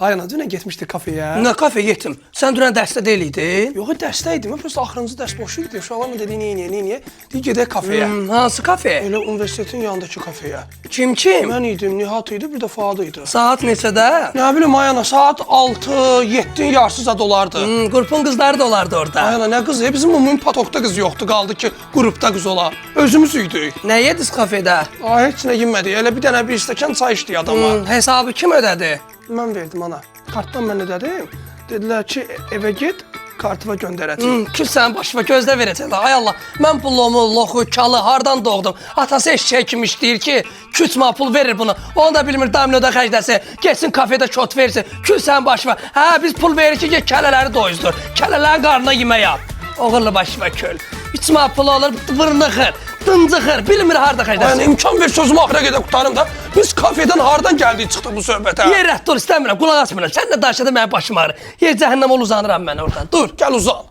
Ay ana, dünən getmişdik kafeyə. Nə kafe getdim? Sən dünən dərsdə deyil idin? Yox, dərsdə idim. Mən prosta axırıncı dərs boş idi. Uşaqlarla dedi, niyə? Deyir, gedək kafeyə. Hansı kafe? Elə universitetin yanındakı kafeyə. Kim? Mən idim, Nihat idi, bir də Fuad idi. Saat neçədə? Nə bilim, ay ana, saat 6-7 yarısıza dolardı. Qrupun qızları da olardı orada. Ay ana, nə qızı? Bizim ümumi patokda qız yoxdu, qaldı ki, qrupda qız ola. Özümüz idik. Nə yediniz kafedə? Ay, heç nə yemədik. Elə bir dənə bir stəkan çay içdik adama. Hesabı kim ödədi? Mən verdim ana. Kartdan mən ödədim. Dedilər ki, evə get, kartıma göndərəcəm. Kül sənin başıma gözdə verəcəklər. Ay Allah, mən pullumu, loxu, kalı hardan doğdum? Atası eşeği kimi işləyir ki, kütma pul verir bunu. Onu da bilmir dominoda xərcləsin, geçsin kafedə kot versin. Kül sənin başıma. Hə, biz pul verir ki, get kələləri doyuzdur. Kələlərin qarnına yemək yap. Oğurlu başıma kül. İçmə pulu olur, vırnıxır, dıncıxır, bilmir harda xərcləsin. Yəni imkan ver sözümü axıra qədər qurtarım da. Biz kafedən hardan gəldik çıxdıq bu söhbətə? Yer rədd dur, istəmirəm, qulaq asmıram. Sən də daşıdı mənim başım ağrır. Yer cəhənnəm ol uzanıram mən oradan. Dur. Gəl uzan.